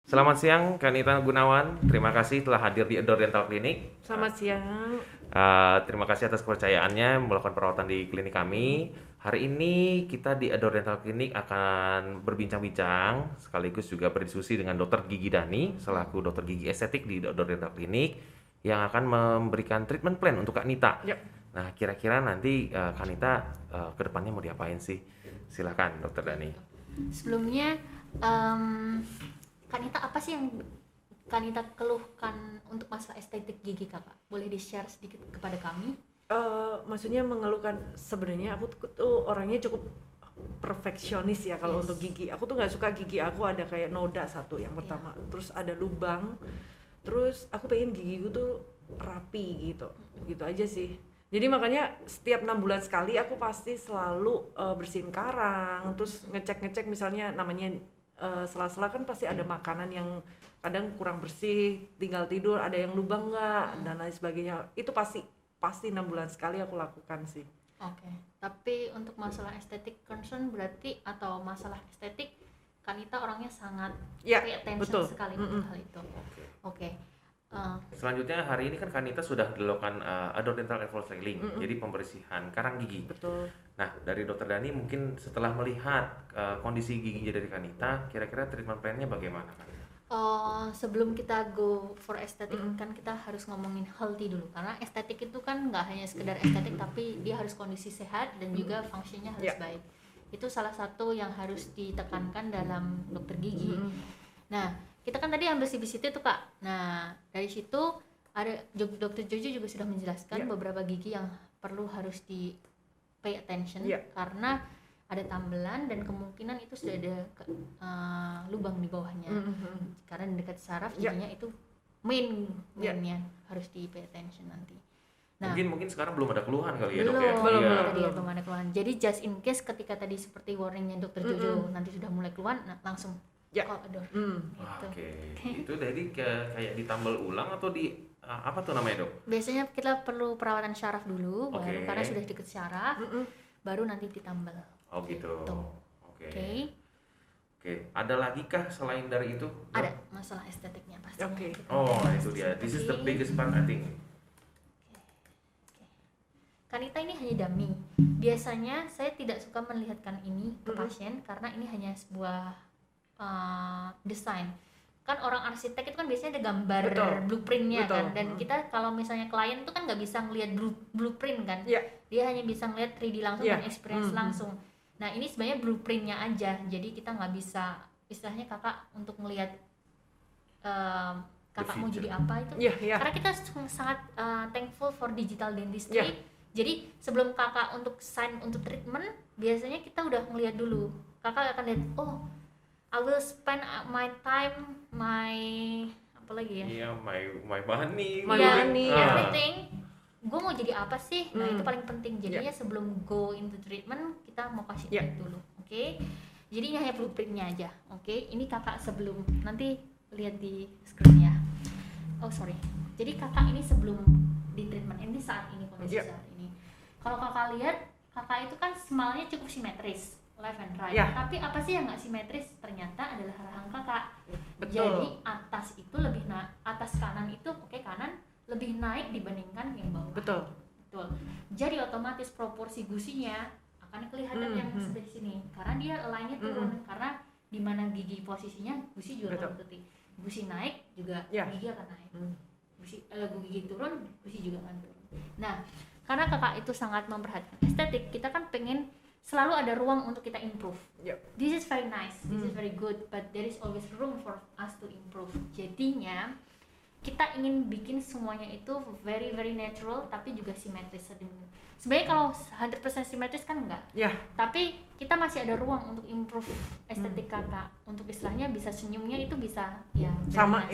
Selamat siang, Kanita Gunawan. Terima kasih telah hadir di Adore Dental Clinic. Selamat siang. Terima kasih atas kepercayaannya melakukan perawatan di klinik kami. Hari ini kita di Adore Dental Clinic akan berbincang-bincang sekaligus juga berdiskusi dengan Dr. Gigi Dani selaku dokter gigi estetik di Adore Dental Clinic yang akan memberikan treatment plan untuk Kak Nita. Yap. Nah, kira-kira nanti Kak Nita ke depannya mau diapain sih? Silakan, Dokter Dani. Sebelumnya, Kanita apa sih yang Kanita keluhkan untuk masalah estetik gigi kakak? Boleh di-share sedikit kepada kami? Maksudnya mengeluhkan, sebenarnya aku tuh orangnya cukup perfeksionis ya kalau Yes. untuk gigi. Aku tuh nggak suka gigi aku ada kayak noda satu yang pertama, terus ada lubang, terus aku pengen gigiku tuh rapi gitu aja sih. Jadi makanya setiap 6 bulan sekali aku pasti selalu bersihin karang, terus ngecek misalnya namanya sela-sela kan pasti ada makanan yang kadang kurang bersih, tinggal tidur, ada yang lubang nggak dan lain sebagainya. Itu pasti 6 bulan sekali aku lakukan sih. Oke. Tapi untuk masalah estetik concern berarti atau masalah estetik, Kanita orangnya sangat Ya, pay attention betul. sekali untuk hal itu. Oke. Selanjutnya hari ini kan Kanita sudah dilakukan Adore Dental Effort Styling, jadi pembersihan karang gigi. Betul. Nah, dari Dokter Dani mungkin setelah melihat kondisi giginya dari Kanita, kira-kira treatment plan-nya bagaimana kan? Sebelum kita go for estetik kan kita harus ngomongin healthy dulu, karena estetik itu kan nggak hanya sekedar estetik tapi dia harus kondisi sehat dan juga fungsinya harus baik. Itu salah satu yang harus ditekankan dalam dokter gigi. Nah, kita kan tadi yang bersih-bersih itu kak. Nah, dari situ ada dokter Jojo juga sudah menjelaskan beberapa gigi yang perlu harus di pay attention karena ada tambelan dan kemungkinan itu sudah ada lubang di bawahnya. Karena di dekat saraf giginya itu mainnya harus di pay attention nanti. Nah, mungkin sekarang belum ada keluhan kali ya, Dok belum, ya? belum ada keluhan. Jadi just in case ketika tadi seperti warningnya dokter Jojo nanti sudah mulai keluhan, nah langsung call Adore. Gitu. Oke. Itu jadi kayak ditambal ulang atau di apa tuh namanya, Dok? Biasanya kita perlu perawatan syaraf dulu, baru karena sudah deket syaraf, baru nanti ditambal. Oh gitu. Oke. Oke. Ada lagi kah selain dari itu, Dok? Ada masalah estetiknya pasti. Oke. Oh, itu dia. This is the biggest part, I think. Kanita ini hanya dummy. Biasanya saya tidak suka melihatkan ini ke pasien karena ini hanya sebuah desain. Kan orang arsitek itu kan biasanya ada gambar blueprintnya kan, dan kita kalau misalnya klien itu kan nggak bisa ngelihat blueprint kan, dia hanya bisa ngelihat 3D langsung dan experience langsung. Nah ini sebenarnya blueprintnya aja, jadi kita nggak bisa istilahnya kakak untuk ngelihat kakak mau jadi apa itu, karena kita sangat thankful for digital dentistry. Jadi sebelum kakak untuk sign untuk treatment, biasanya kita udah ngelihat dulu, kakak akan lihat, oh I will spend my time, my apa lagi ya? Iya, my money, everything. Gue mau jadi apa sih? Nah itu paling penting. Jadinya sebelum go into treatment kita mau kasih lihat dulu, oke? Jadi ini hanya blueprintnya aja, oke? Ini kakak sebelum, nanti lihat di screen ya. Oh sorry. Jadi kakak ini sebelum di treatment, ini saat ini kondisi saat ini. Kalau kakak lihat, kakak itu kan smile-nya cukup simetris, left and right. Tapi apa sih yang nggak simetris? Ternyata adalah rahang kakak. Jadi atas itu lebih atas kanan itu kanan lebih naik dibandingkan yang bawah. Betul. Jadi otomatis proporsi gusinya akan kelihatan yang sebelah sini karena dia align-nya turun, karena di mana gigi posisinya gusi juga akan mengikuti. Gusi naik juga gigi akan naik. Gigi turun, gusi juga akan turun. Nah, karena kakak itu sangat memperhatikan estetik, kita kan pengen selalu ada ruang untuk kita improve. This is very nice, this is very good, but there is always room for us to improve. Jadinya kita ingin bikin semuanya itu very very natural tapi juga simetris. Sebenarnya kalau 100% simetris kan enggak. Tapi kita masih ada ruang untuk improve estetik kakak. Untuk istilahnya bisa senyumnya itu bisa sama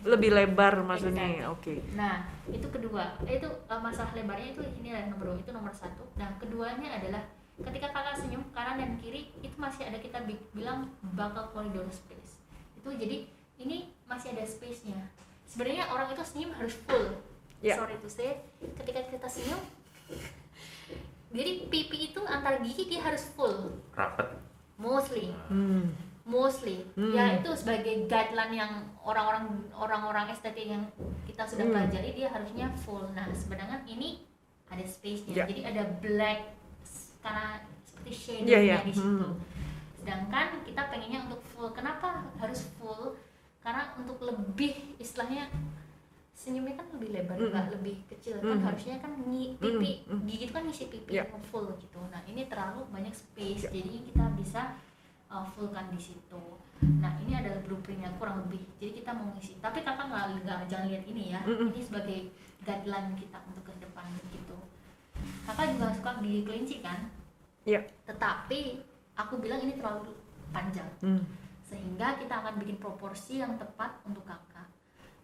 lebih lebar maksudnya. Oke. Nah, itu kedua. Itu masalah lebarnya itu ini nomor 2, itu nomor 1. Nah, keduanya adalah ketika kakak senyum kanan dan kiri itu masih ada kita bilang buccal corridor space. Itu jadi ini masih ada space-nya. Sebenarnya orang itu senyum harus full. Sorry to say, ketika kita senyum, jadi pipi itu antar gigi dia harus full. Rapat. Mostly. mostly ya itu sebagai guideline yang orang-orang estetik yang kita sudah pelajari, dia harusnya full. Nah sebenarnya ini ada space-nya, jadi ada black karena seperti shading-nya di situ. Sedangkan kita pengennya untuk full. Kenapa harus full? Karena untuk lebih istilahnya senyumnya kan lebih lebar, nggak lebih kecil kan, harusnya kan pipi gigi itu kan ngisi pipi full gitu. Nah ini terlalu banyak space, jadi kita bisa fullkan di situ. Nah ini adalah blueprintnya kurang lebih, jadi kita mau ngisi, tapi kakak nggak jangan lihat ini ya, ini sebagai guideline kita untuk ke depan gitu. Kakak juga suka gigi kelinci kan? Iya. Tetapi aku bilang ini terlalu panjang, sehingga kita akan bikin proporsi yang tepat untuk kakak.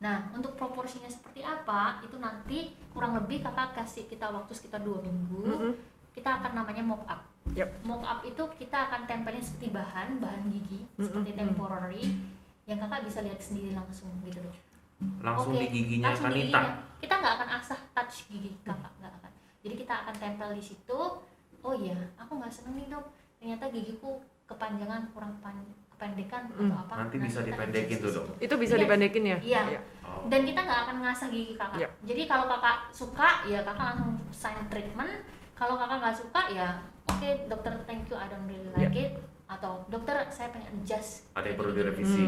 Nah untuk proporsinya seperti apa itu nanti kurang lebih kakak kasih kita waktu sekitar 2 minggu. Kita akan namanya mock up. Mock up itu kita akan tempelin seperti bahan gigi seperti temporary yang kakak bisa lihat sendiri langsung gitu loh. Langsung di giginya Kanita. Kita nggak akan asah touch gigi kakak, nggak akan. Jadi kita akan tempel di situ. Oh iya, aku nggak seneng nih dok, ternyata gigiku kepanjangan, kurang kependekan atau apa. Nanti bisa dipendekin tuh dok. Itu bisa dipendekin ya? Iya. Dan kita nggak akan ngasah gigi kakak. Jadi kalau kakak suka ya kakak langsung sign treatment. Kalau kakak nggak suka ya oke, dokter thank you, I don't really like it. Atau dokter saya pengen adjust. Ada yang perlu direvisi.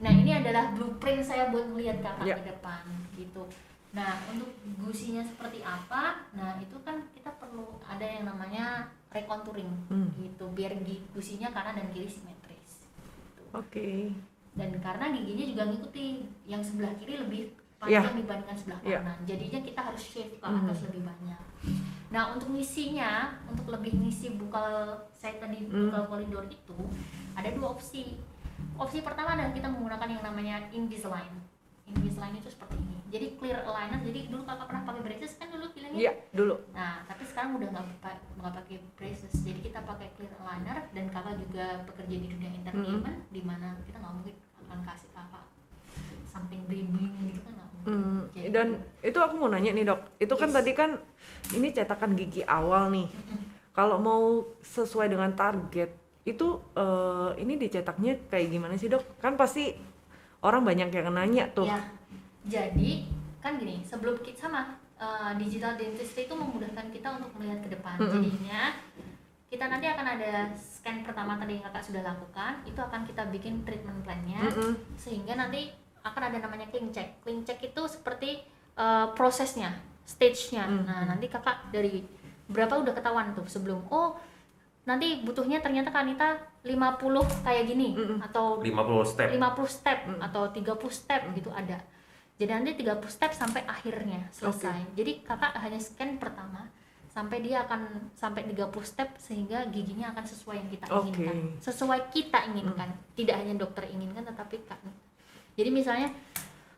Nah ini adalah blueprint saya buat melihat kakak ke depan gitu. Nah untuk gusinya seperti apa? Nah itu kan kita perlu ada yang namanya recontouring gitu, biar gusinya kanan dan kiri simetris. Gitu. Oke. Dan karena giginya juga ngikuti, yang sebelah kiri lebih panjang dibandingkan sebelah kanan, jadinya kita harus shave ke atas lebih banyak. Nah untuk ngisinya, untuk lebih ngisi bukal saya tadi bukal koridor itu ada 2 opsi. Opsi pertama adalah kita menggunakan yang namanya Invisalign. Invisalign itu seperti ini. Jadi clear aligner. Jadi dulu kakak pernah pakai braces kan dulu bilangnya? Iya dulu. Nah tapi sekarang udah nggak pakai braces. Jadi kita pakai clear aligner dan kakak juga bekerja di dunia entertainment, di mana kita nggak mungkin akan kasih kakak something bling gitu kan nggak mungkin. Dan itu aku mau nanya nih dok. Itu kan tadi kan ini cetakan gigi awal nih. Kalau mau sesuai dengan target itu ini dicetaknya kayak gimana sih dok? Kan pasti orang banyak yang nanya tuh. Ya, jadi kan gini, sebelum kita sama digital dentistry itu memudahkan kita untuk melihat ke depan. Jadinya kita nanti akan ada scan pertama tadi yang kakak sudah lakukan, itu akan kita bikin treatment plan-nya, sehingga nanti akan ada namanya clean check. Clean check itu seperti prosesnya, stage-nya. Nah nanti kakak dari berapa udah ketahuan tuh sebelum, oh nanti butuhnya ternyata Kanita 50 kayak gini, atau 50 step atau 30 step gitu ada. Jadi nanti 30 step sampai akhirnya selesai. Jadi kakak hanya scan pertama sampai dia akan sampai 30 step sehingga giginya akan sesuai yang kita inginkan. Sesuai kita inginkan. Tidak hanya dokter inginkan tetapi kan. Jadi misalnya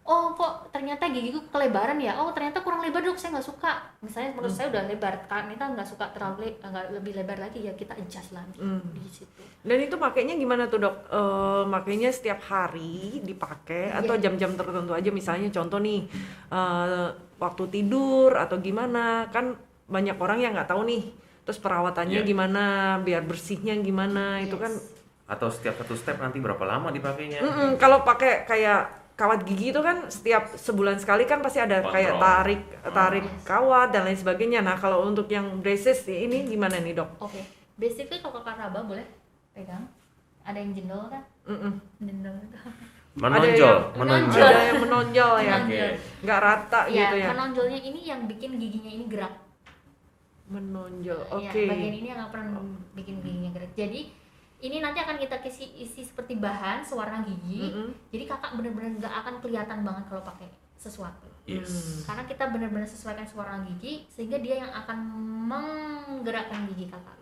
oh kok ternyata gigiku kelebaran ya, oh ternyata kurang lebar dok, saya nggak suka. Misalnya menurut saya udah lebar, Kanita nggak suka terlalu nggak lebih lebar lagi, ya kita adjust lagi di situ. Dan itu makainya gimana tuh dok? Makainya setiap hari dipakai atau jam-jam tertentu aja, misalnya contoh nih waktu tidur atau gimana? Kan banyak orang yang nggak tahu nih, terus perawatannya gimana, biar bersihnya gimana, itu kan. Atau setiap 1 step nanti berapa lama dipakainya? Kalau pakai kayak kawat gigi itu kan setiap sebulan sekali kan pasti ada kayak tarik kawat dan lain sebagainya. Nah kalau untuk yang braces ini gimana nih dok? Oke, basically kalau kakak raba boleh pegang. Ada yang jendol kan? Jendol itu. Menonjol. Ada yang menonjol ya, nggak rata gitu ya. Menonjolnya ini yang bikin giginya ini gerak. Menonjol, Ya, bagian ini yang akan bikin giginya gerak. Jadi ini nanti akan kita isi seperti bahan sewarna gigi. Jadi kakak benar-benar nggak akan kelihatan banget kalau pakai sesuatu. Karena kita benar-benar sesuaikan sewarna gigi sehingga dia yang akan menggerakkan gigi kakak.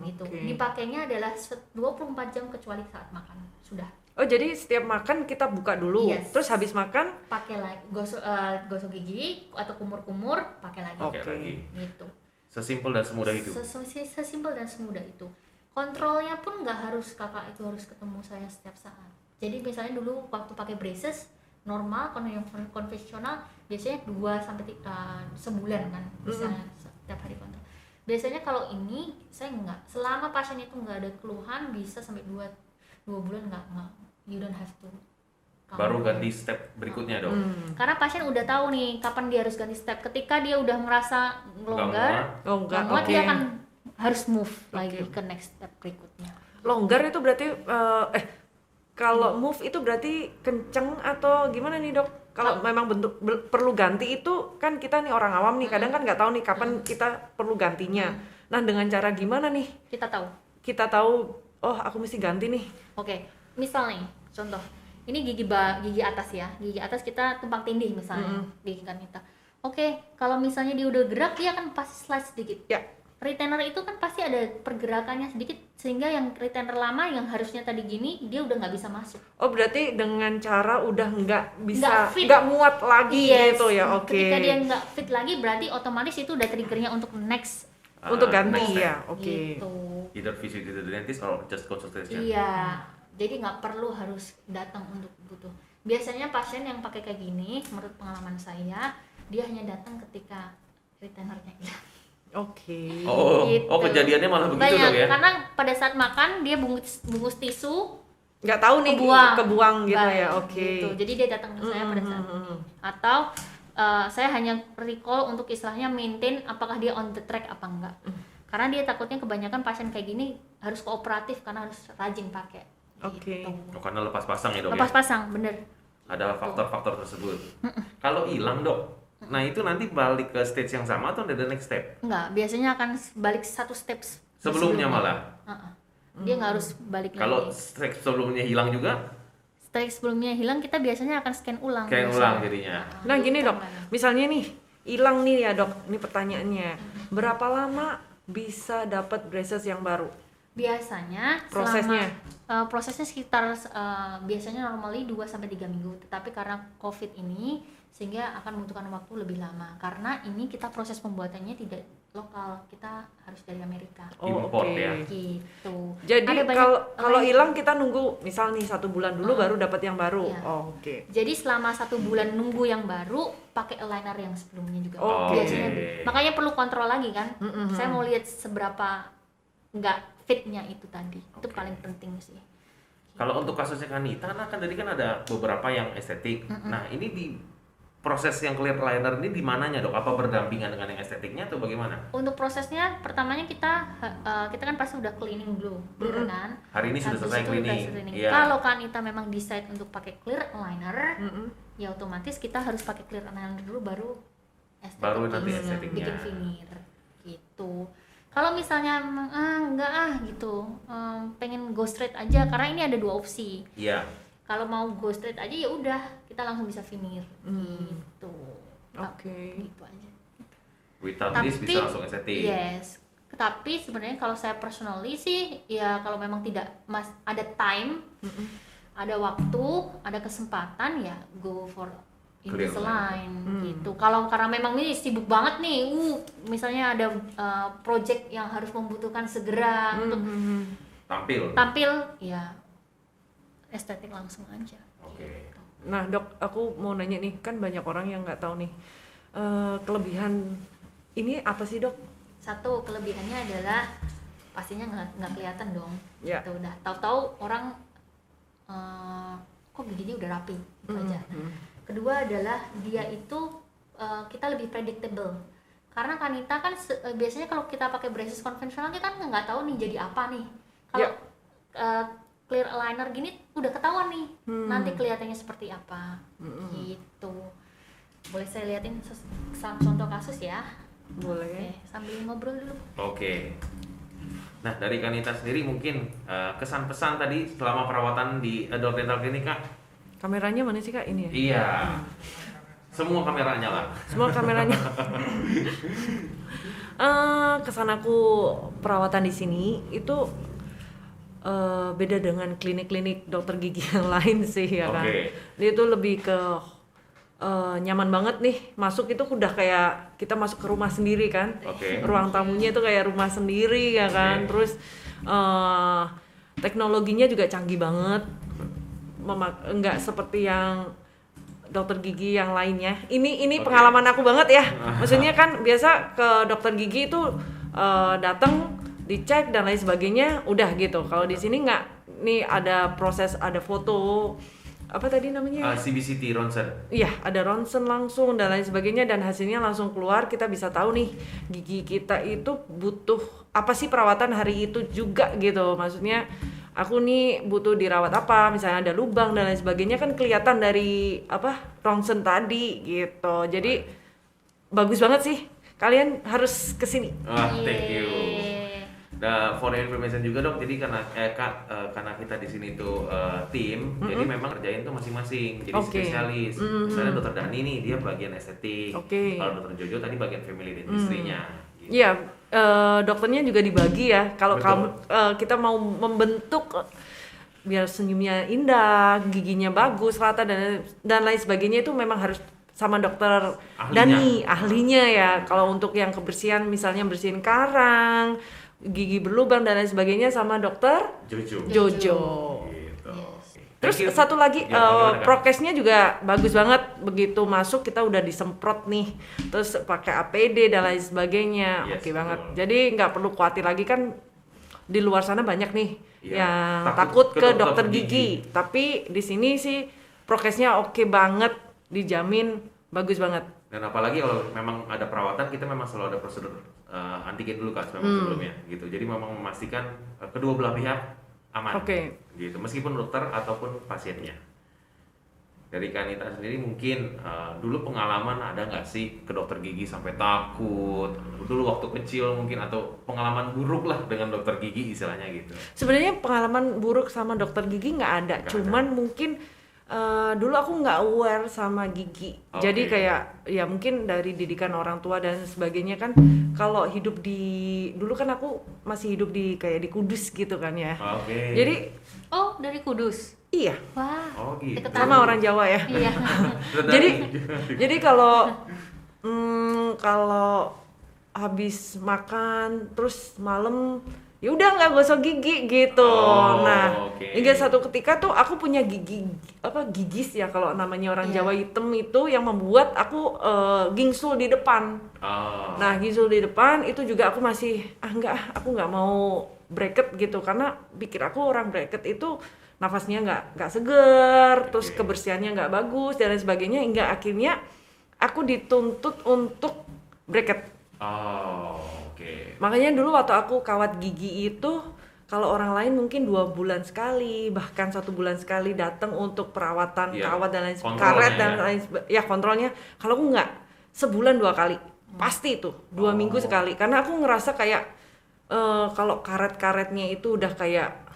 Gitu. Dipakainya adalah 24 jam kecuali saat makan. Sudah. Oh jadi setiap makan kita buka dulu, terus habis makan pakai lagi, gosok gigi atau kumur-kumur, pakai lagi. Gitu. Sesimpel dan semudah itu. Sesimpel dan semudah itu. Kontrolnya pun nggak harus kakak itu harus ketemu saya setiap saat. Jadi misalnya dulu waktu pakai braces normal, kalau yang konvensional biasanya 2 sampai 3 sebulan kan, bisa setiap hari kontrol. Biasanya kalau ini saya nggak, selama pasien itu nggak ada keluhan bisa sampai 2 2 bulan nggak, you don't have to. Baru ganti step berikutnya dok. Karena pasien udah tahu nih kapan dia harus ganti step. Ketika dia udah merasa longgar, dia akan harus move lagi ke next step berikutnya. Longgar itu berarti kalau move itu berarti kenceng atau gimana nih dok? Kalau memang perlu ganti itu kan kita nih orang awam nih kadang kan nggak tahu nih kapan kita perlu gantinya. Nah dengan cara gimana nih? Kita tahu oh aku mesti ganti nih. Oke, misal nih contoh. Ini gigi atas ya, gigi atas kita tumpang tindih misalnya, gigi kanita. Oke, kalau misalnya dia udah gerak, dia akan pasti slide sedikit. Ya. Retainer itu kan pasti ada pergerakannya sedikit, sehingga yang retainer lama yang harusnya tadi gini, dia udah nggak bisa masuk. Oh berarti dengan cara udah nggak muat lagi gitu ya, oke. Ketika dia nggak fit lagi, berarti otomatis itu udah triggernya untuk next. Untuk ganti ya, oke. Gitu. Either visit to the dentist or just consultation. Iya. Jadi nggak perlu harus datang untuk butuh. Biasanya pasien yang pakai kayak gini, menurut pengalaman saya, dia hanya datang ketika retainernya hilang. Oke. Gitu. Kejadiannya malah begitu dong ya? Karena pada saat makan dia bungkus tisu, nggak tahu nih kebuang gitu ya, oke. Gitu. Jadi dia datang ke saya pada saat ini. Atau saya hanya recall untuk istilahnya maintain apakah dia on the track apa enggak. Karena dia takutnya kebanyakan pasien kayak gini harus kooperatif karena harus rajin pakai. Oke. Gitu. Karena lepas pasang ya dok. Lepas pasang, bener. Ada faktor-faktor tersebut. Kalau hilang dok, nah itu nanti balik ke stage yang sama atau ada next step? Enggak, biasanya akan balik satu step sebelumnya malah. Dia nggak harus balik lagi. Kalau step sebelumnya hilang juga? Step sebelumnya hilang kita biasanya akan scan ulang. Jadinya. Nah gini dok, misalnya nih hilang nih ya dok, ini pertanyaannya, berapa lama bisa dapat braces yang baru? Biasanya prosesnya sekitar biasanya normally 2-3 minggu, tetapi karena COVID ini sehingga akan membutuhkan waktu lebih lama karena ini kita proses pembuatannya tidak lokal, kita harus dari Amerika. Import ya. Gitu. Jadi kalau hilang kita nunggu misal nih 1 bulan dulu baru dapat yang baru. Iya. Oke. Jadi selama 1 bulan nunggu yang baru pakai aligner yang sebelumnya juga. Biasanya makanya perlu kontrol lagi kan. Saya mau lihat seberapa nggak fitnya itu tadi. Itu paling penting sih. Kalau untuk kasusnya Kanita kan tadi kan ada beberapa yang estetik. Nah ini di proses yang clear aligner ini di mananya dok? Apa berdampingan dengan yang estetiknya atau bagaimana? Untuk prosesnya pertamanya kita kan pasti udah cleaning dulu, kan? Hari ini sudah selesai cleaning. Yeah. Kalau Kanita memang decide untuk pakai clear aligner, ya otomatis kita harus pakai clear aligner dulu baru nanti estetiknya. Bikin veneer gitu. Kalau misalnya enggak gitu, pengen go straight aja karena ini ada 2 opsi. Iya. Kalau mau go straight aja ya udah kita langsung bisa veneer gitu. Oke. Gitu aja. Without this bisa langsung estetik. Yes. Tapi sebenarnya kalau saya personally sih ya kalau memang tidak ada time, ada waktu, ada kesempatan ya go for Invisalign gitu. Kalau karena memang ini sibuk banget nih, misalnya ada project yang harus membutuhkan segera untuk tampil, ya estetik langsung aja. Oke. Gitu. Nah dok, aku mau nanya nih, kan banyak orang yang nggak tahu nih kelebihan ini apa sih dok? Satu kelebihannya adalah pastinya nggak kelihatan dong. Ya. Gitu, udah tahu-tahu orang kok giginya udah rapi gitu aja. Kedua adalah dia itu kita lebih predictable karena Kanita kan biasanya kalau kita pakai braces konvensional kita kan nggak tahu nih jadi apa nih. Kalau clear aligner gini udah ketahuan nih nanti kelihatannya seperti apa gitu. Boleh saya liatin contoh kasus ya? Boleh. Oke, sambil ngobrol dulu. Oke. Nah dari Kanita sendiri mungkin kesan pesan tadi selama perawatan di Adult Dental Clinic Kak. Kameranya mana sih kak ini ya? Iya. Semua kameranya lah. Semua kameranya. Kesan aku perawatan di sini itu beda dengan klinik-klinik dokter gigi yang lain sih ya kan. Dia itu lebih ke nyaman banget nih, masuk itu udah kayak kita masuk ke rumah sendiri kan. Ruang tamunya itu kayak rumah sendiri ya kan. Terus teknologinya juga canggih banget. Enggak seperti yang dokter gigi yang lainnya. Ini pengalaman aku banget ya. Maksudnya kan biasa ke dokter gigi itu datang dicek dan lain sebagainya udah gitu. Kalau di sini nih ada proses, ada foto apa tadi namanya? CBCT ronsen. Iya, ada ronsen langsung dan lain sebagainya, dan hasilnya langsung keluar. Kita bisa tahu nih gigi kita itu butuh apa sih perawatan hari itu juga gitu. Maksudnya aku nih butuh dirawat apa, misalnya ada lubang dan lain sebagainya kan kelihatan dari apa ronsen tadi gitu. Jadi bagus banget sih. Kalian harus kesini. Thank you. Nah, for information juga dok, jadi karena kita di sini tuh tim, jadi memang kerjain tuh masing-masing, jadi spesialis. Misalnya dokter Dani nih, dia bagian estetik. Kalau dokter Jojo tadi bagian family dentistry-nya. Iya, dokternya juga dibagi ya. Kalau kita mau membentuk biar senyumnya indah, giginya bagus, rata dan lain sebagainya itu memang harus sama dokter Dani, ahlinya ya. Kalau untuk yang kebersihan, misalnya bersihin karang, gigi berlubang dan lain sebagainya sama dokter Jojo. Gitu. Terus satu lagi prokesnya juga bagus banget. Begitu masuk kita udah disemprot nih, terus pakai APD dan lain sebagainya. Oke banget. Jadi nggak perlu khawatir lagi, kan di luar sana banyak nih yang takut ke dokter gigi. Tapi di sini sih prokesnya oke banget, dijamin bagus banget. Dan apalagi kalau memang ada perawatan, kita memang selalu ada prosedur antigen dulu kan sebelumnya gitu. Jadi memang memastikan kedua belah pihak aman. Gitu. Meskipun dokter ataupun pasiennya. Dari Kanita sendiri mungkin dulu pengalaman ada nggak sih ke dokter gigi sampai takut? Dulu waktu kecil mungkin, atau pengalaman buruk lah dengan dokter gigi istilahnya gitu. Sebenarnya pengalaman buruk sama dokter gigi nggak ada, cuman mungkin dulu aku nggak aware sama gigi. Jadi kayak ya mungkin dari didikan orang tua dan sebagainya kan, kalau hidup dulu kan aku masih hidup kayak di Kudus gitu kan ya. Jadi dari Kudus. Iya. Wah. Gitu. Sama orang Jawa ya. Iya. jadi kalau habis makan terus malam ya udah nggak gosok gigi gitu. Hingga satu ketika tuh aku punya gigis ya, kalau namanya orang Jawa hitam itu, yang membuat aku gingsul di depan. Nah, gingsul di depan itu juga aku masih aku nggak mau bracket gitu, karena pikir aku orang bracket itu nafasnya nggak seger, terus kebersihannya nggak bagus dan lain sebagainya, hingga akhirnya aku dituntut untuk bracket. Makanya dulu waktu aku kawat gigi itu, kalau orang lain mungkin 2 bulan sekali, bahkan 1 bulan sekali datang untuk perawatan kawat dan lain karet dan lain kontrolnya. Kalau aku nggak, sebulan 2 kali, pasti itu 2 minggu sekali, karena aku ngerasa kayak kalau karet-karetnya itu udah kayak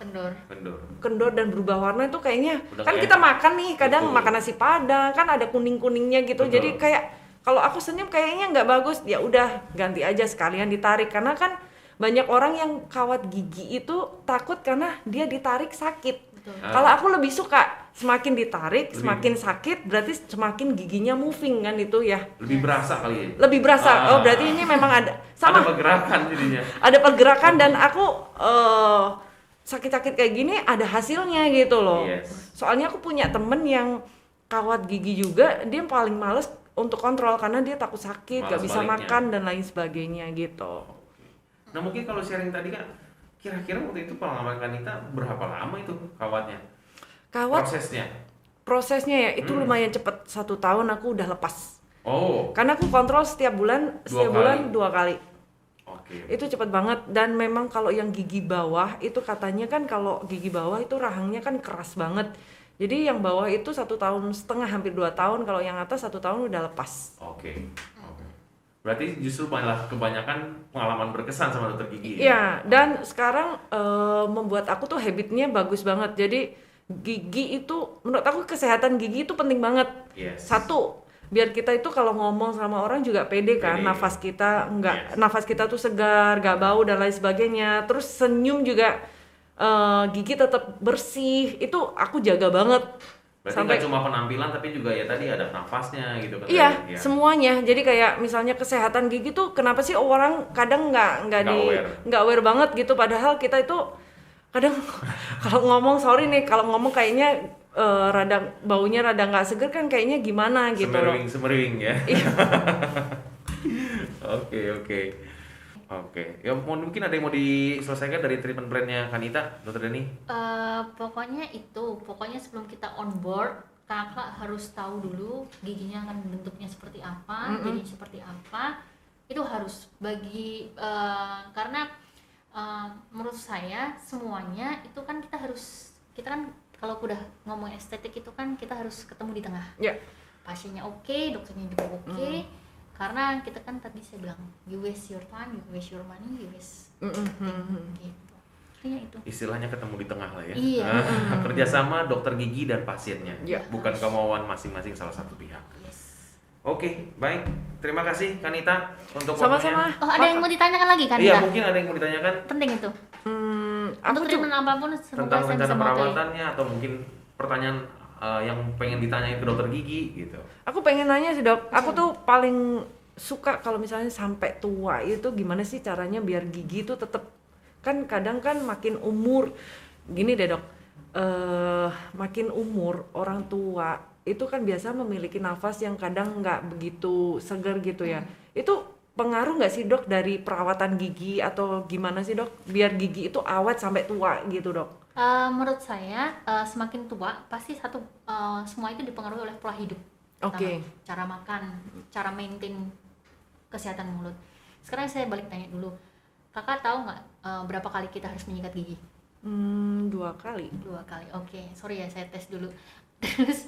kendor dan berubah warna, itu kayaknya udah kan kita makan nih kadang makan nasi padang kan ada kuning-kuningnya gitu. Jadi kayak kalau aku senyum kayaknya nggak bagus, ya udah ganti aja sekalian ditarik, karena kan banyak orang yang kawat gigi itu takut karena dia ditarik sakit. Kalau aku lebih suka semakin ditarik semakin sakit, berarti semakin giginya moving kan itu ya. Lebih berasa kali ya. Lebih berasa. Berarti ini memang ada sama. Ada pergerakan jadinya. Ada pergerakan dan aku sakit-sakit kayak gini ada hasilnya gitu loh. Soalnya aku punya temen yang kawat gigi juga, dia paling males untuk kontrol karena dia takut sakit, gak bisa makan dan lain sebagainya gitu. Nah mungkin kalau sharing tadi kan, kira-kira waktu itu pengalaman Kanita berapa lama itu kawatnya? Prosesnya ya itu lumayan cepet, 1 tahun aku udah lepas. Karena aku kontrol setiap bulan 2 kali. Itu cepet banget. Dan memang kalau yang gigi bawah itu katanya kan, kalau gigi bawah itu rahangnya kan keras banget. Jadi yang bawah itu 1,5 tahun, hampir 2 tahun. Kalau yang atas 1 tahun udah lepas. Berarti justru malah kebanyakan pengalaman berkesan sama dokter gigi. Iya, dan sekarang membuat aku tuh habitnya bagus banget. Jadi gigi itu, menurut aku kesehatan gigi itu penting banget. Satu, biar kita itu kalau ngomong sama orang juga pede kan, nafas kita nafas kita tuh segar, gak bau dan lain sebagainya. Terus senyum juga gigi tetap bersih, itu aku jaga banget. Berarti sampai nggak cuma penampilan tapi juga ya tadi ada nafasnya gitu kan. Iya, semuanya. Jadi kayak misalnya kesehatan gigi tuh kenapa sih orang kadang nggak aware banget gitu, padahal kita itu kadang kalau ngomong kalau ngomong kayaknya baunya rada nggak seger kan, kayaknya gimana gitu. Semeriwing ya. Oke. Oke. Ya mungkin ada yang mau diselesaikan dari treatment plan-nya Kanita, Dokter Dani? Pokoknya sebelum kita on board, kakak harus tahu dulu giginya akan bentuknya seperti apa, jadi seperti apa. Itu harus karena menurut saya semuanya itu kan kita kan kalau udah ngomong estetik itu kan kita harus ketemu di tengah. Pasiennya oke, dokternya juga oke. Karena kita kan tadi saya bilang you waste your time, you waste your money, you waste gitu. Artinya itu. Istilahnya ketemu di tengah lah ya. Iya. Kerjasama dokter gigi dan pasiennya, bukan Harus. kemauan masing-masing salah satu pihak. Yes. Oke, baik. Terima kasih Kanita untuk Sama-sama. waktunya. Oh, ada yang mau ditanyakan lagi kan? Iya, mungkin ada yang mau ditanyakan Penting itu. Aku Untuk treatment apapun semoga tentang saya rencana bisa mewakili. perawatannya atau mungkin pertanyaan yang pengen ditanyain ke dokter gigi gitu. Aku pengen nanya sih dok, aku tuh paling suka kalau misalnya sampai tua itu gimana sih caranya biar gigi itu tetap, kan kadang kan makin umur, gini deh dok, makin umur orang tua itu kan biasa memiliki nafas yang kadang nggak begitu segar gitu ya. Itu pengaruh nggak sih dok dari perawatan gigi atau gimana sih dok biar gigi itu awet sampai tua gitu dok? Menurut saya semakin tua pasti semua itu dipengaruhi oleh pola hidup. Oke. Pertama, cara makan, cara maintain kesehatan mulut. Sekarang saya balik tanya dulu, kakak tahu nggak berapa kali kita harus menyikat gigi? 2 kali. 2 kali. Oke, sorry ya saya tes dulu. Terus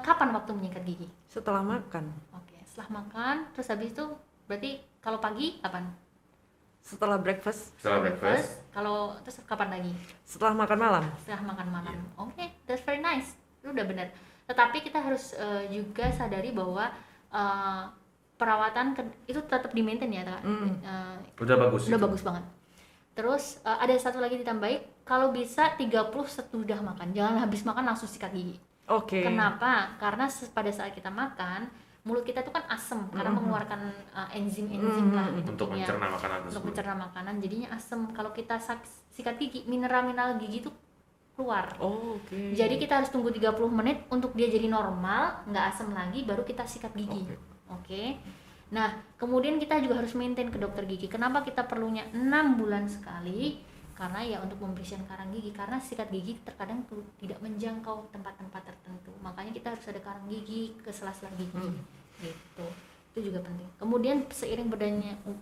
kapan waktu menyikat gigi? Setelah makan. Oke, setelah makan, terus habis itu berarti kalau pagi kapan? Setelah breakfast. Setelah breakfast. Kalau terus kapan lagi? Setelah makan malam. Setelah makan malam. Oke, that's very nice. Itu udah benar. Tetapi kita harus juga sadari bahwa perawatan itu tetap di-maintain ya, Kak. Udah bagus. Udah itu. bagus banget. Terus ada satu lagi ditambahin, kalau bisa 30 sesudah makan. Jangan habis makan langsung sikat gigi. Oke. Kenapa? Karena pada saat kita makan, mulut kita tuh kan asem karena mengeluarkan enzim-enzim lah gitu Untuk punya. mencerna makanan Untuk tersebut. mencerna makanan jadinya asem. Kalau kita sikat gigi, mineral-mineral gigi itu keluar. Oh, oke. Jadi kita harus tunggu 30 menit untuk dia jadi normal, nggak asem lagi, baru kita sikat gigi. Oke. Nah, kemudian kita juga harus maintain ke dokter gigi. Kenapa kita perlunya 6 bulan sekali? Karena ya untuk membersihkan karang gigi, karena sikat gigi terkadang tidak menjangkau tempat-tempat tertentu. Makanya kita harus ada karang gigi ke sela-sela gigi. Gitu. Itu juga penting. Kemudian seiring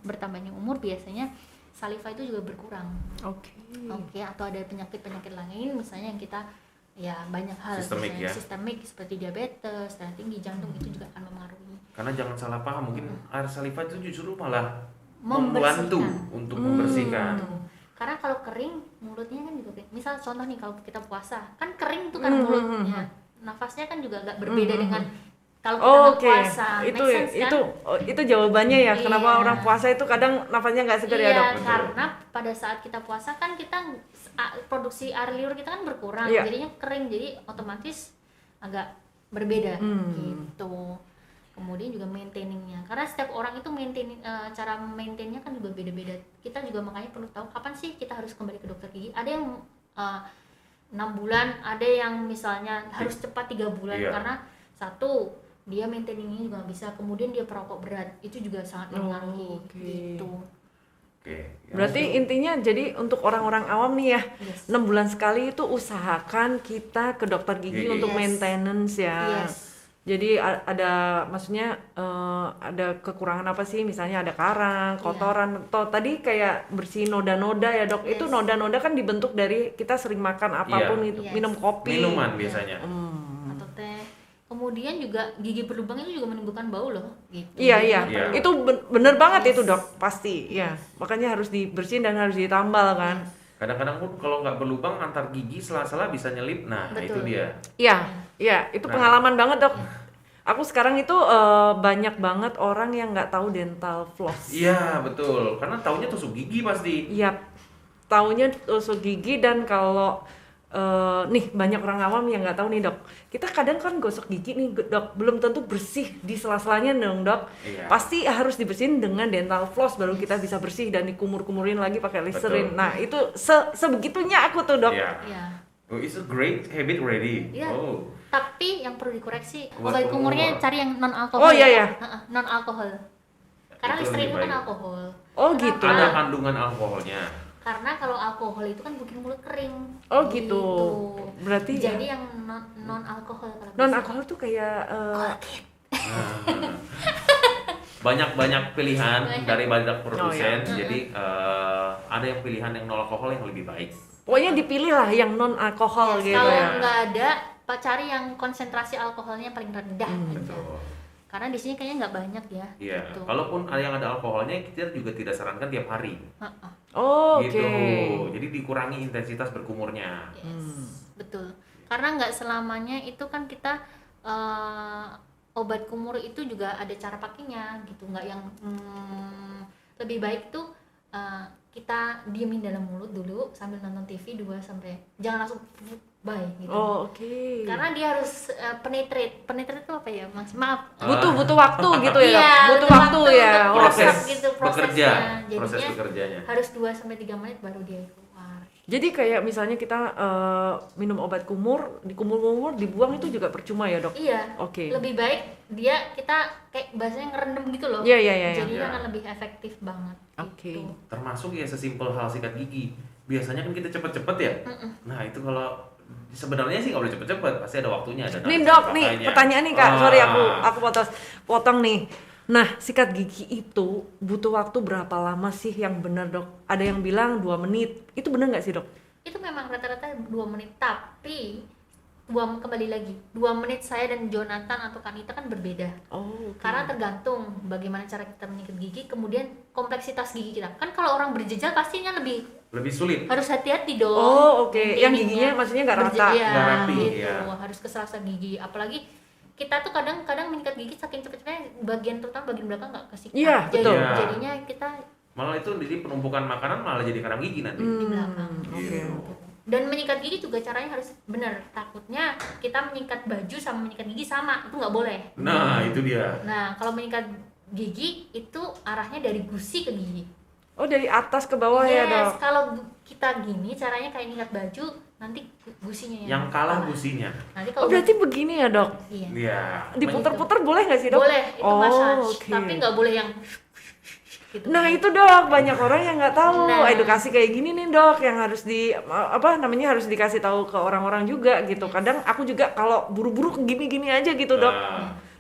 bertambahnya umur biasanya saliva itu juga berkurang. Oke, atau ada penyakit-penyakit lain misalnya yang kita ya banyak hal Sistemik misalnya ya. sistemik seperti diabetes, darah tinggi, jantung itu juga akan mempengaruhi. Karena jangan salah paham, mungkin air saliva itu justru malah Membersihkan. membantu untuk membersihkan. Tuh. Karena kalau kering mulutnya kan juga kering. Misal contoh nih kalau kita puasa kan kering tuh kan mulutnya, nafasnya kan juga agak berbeda dengan kalau kita nggak Oke. puasa. Itu Make sense, kan? itu jawabannya ya. Kenapa Iya. orang puasa itu kadang nafasnya nggak segar ya Iya, dok? karena pada saat kita puasa kan kita produksi air liur kita kan berkurang, Iya. jadinya kering, jadi otomatis agak berbeda gitu. Kemudian juga maintainingnya, karena setiap orang itu cara maintainnya kan juga beda-beda. Kita juga makanya perlu tahu kapan sih kita harus kembali ke dokter gigi. Ada yang 6 bulan, ada yang misalnya harus cepat 3 bulan. Iya. Karena satu dia maintainingnya juga nggak bisa, kemudian dia perokok berat, itu juga sangat mempengaruhi oke. gitu. Oke. Berarti intinya jadi untuk orang-orang awam nih ya, Yes. 6 bulan sekali itu usahakan kita ke dokter gigi Gigi. untuk Yes. maintenance ya. Yes. Jadi ada maksudnya ada kekurangan apa sih? Misalnya ada karang, kotoran, atau tadi kayak bersih noda-noda ya dok. Itu Yes. noda-noda kan dibentuk dari kita sering makan apapun itu, Yes. minum kopi. Minuman biasanya. Atau teh. Kemudian juga gigi berlubang itu juga menimbulkan bau loh gitu. Iya Jadi iya, Iya. itu bener banget itu Yes. dok, pasti. Ya, makanya harus dibersihin dan harus ditambal kan. Kadang-kadang pun kalau nggak berlubang antar gigi sela-sela bisa nyelip. Nah, itu Betul. dia. Iya, iya, itu Nah. pengalaman banget dok. Aku sekarang itu banyak banget orang yang nggak tahu dental floss. Iya, betul. Karena taunya tusuk gigi pasti. Iya, taunya tusuk gigi. Dan kalau nih banyak orang awam yang nggak tahu nih dok, kita kadang kan gosok gigi nih dok, belum tentu bersih di sela-selanya dong dok. Iya. Pasti harus dibersihin dengan dental floss baru kita bisa bersih dan dikumur-kumurin lagi pakai Listerine. Betul. Nah itu sebegitunya aku tuh dok. Iya. Iya. Oh, it's a great habit already. Iya. Oh. Tapi yang perlu dikoreksi, Buat obat kumurnya kumur. cari yang non alkohol. Oh, iya, iya. Non alkohol. Karena Itu Listerine lebih itu kan baik. alkohol. Oh, Kenapa? gitu. Ada kandungan alkoholnya. Karena kalau alkohol itu kan bikin mulut kering. Oh, gitu. Berarti jadi yang non alkohol kalau non bisa. alkohol tuh kayak Colgate. Banyak pilihan Banyak. dari banyak produsen, Oh, iya. jadi ada yang pilihan yang nol alkohol yang lebih baik. pokoknya dipilih lah yang non alkohol gitu Kalau ya. nggak ada, cari yang konsentrasi alkoholnya paling rendah aja. Betul. Karena di sini kayaknya nggak banyak ya. Iya. Gitu. Kalaupun ada yang ada alkoholnya, kita juga tidak sarankan tiap hari. Heeh. Oh, oke. Gitu. Jadi dikurangi intensitas berkumurnya. Yes, betul. Karena nggak selamanya itu kan kita obat kumur itu juga ada cara pakainya gitu, nggak yang lebih baik tuh kita diemin dalam mulut dulu sambil nonton TV 2 sampai jangan langsung bye gitu. Oh, oke. Karena dia harus penetrate itu apa ya mas? Maaf. butuh waktu gitu ya. Iya, Dok? Butuh waktu ya. untuk Oh, Proses oke. Gitu, bekerja, prosesnya. proses Jadinya bekerjanya. harus 2 sampai 3 menit baru dia keluar. Jadi kayak misalnya kita minum obat kumur, dikumur-kumur, dibuang itu juga percuma ya, Dok? Iya. Oke. Lebih baik kita kayak bahasanya ngerendam gitu loh. Iya, iya, iya. Jadi Iya. akan lebih efektif banget. Oke. Gitu. Termasuk ya sesimpel hal sikat gigi. Biasanya kan kita cepet-cepet ya. Nah itu kalau sebenarnya sih nggak boleh cepet-cepet, pasti ada waktunya. Ada Nih, nafas Dok, nih pakainya. pertanyaan nih, Kak. Sorry Ah. aku potong nih. Nah, sikat gigi itu butuh waktu berapa lama sih yang benar, Dok? Ada yang bilang 2 menit. Itu benar nggak sih, Dok? Itu memang rata-rata 2 menit, tapi kembali lagi 2 menit saya dan Jonathan atau Kanita kan berbeda. Oh, oke. Karena tergantung bagaimana cara kita menyikat gigi, kemudian kompleksitas gigi kita. Kan kalau orang berjejal pastinya lebih Lebih sulit. harus hati-hati dong. Oh, oke. Yang Maintaining-nya. giginya maksudnya nggak rata. Iya, Nggak rapi, gitu. iya. Harus kesasa gigi. Apalagi kita tuh kadang-kadang menyikat gigi saking cepetnya terutama bagian belakang nggak kesikat. Iya, betul. Iya. Jadinya kita Malah itu jadi penumpukan makanan malah jadi karam gigi nanti. di belakang. Oke. Gitu. Dan menyikat gigi juga caranya harus benar. Takutnya kita menyikat baju sama menyikat gigi sama, itu nggak boleh. Nah itu dia. Nah, kalau menyikat gigi itu arahnya dari gusi ke gigi. Oh, dari atas ke bawah ya, Dok? Kalau kita gini caranya kayak nyikat baju, nanti gusinya Yang kalah gusinya. Nanti Oh, kalau berarti begini ya, Dok? iya. Iya. Diputer-puter boleh nggak sih, Dok? Boleh, itu Oh, massage, oke. tapi nggak boleh yang gitu. Nah itu, Dok, banyak orang yang nggak tahu Nah. edukasi kayak gini nih, Dok, yang harus harus dikasih tahu ke orang-orang juga gitu. Kadang aku juga kalau buru-buru gini-gini aja gitu, Dok.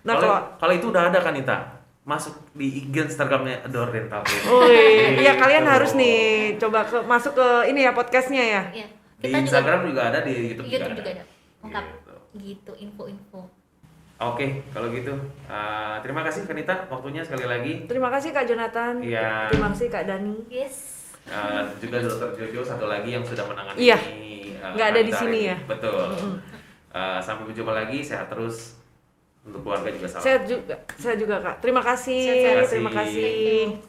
Nah, kalau itu udah ada kan Ita, masuk di IG Instagramnya Adore Dental Clinic. Oh iya, kalian Gitu. harus nih coba masuk ke ini ya podcastnya ya. Iya. Di Kita Instagram juga ada, di YouTube juga juga ada. Lengkap. Gitu. Gitu info-info. Oke, kalau gitu terima kasih Kanita waktunya sekali lagi. Terima kasih Kak Jonathan. Iya. Terima kasih Kak Dani. Yes. Juga Dokter Jojo satu lagi yang sudah menangani Iya. Nggak ada di Kanita sini hari ya. ini. Betul. Sampai berjumpa lagi, sehat terus untuk keluarga juga salam. Saya juga Kak. Terima kasih. Sehat-sehat. Terima kasih.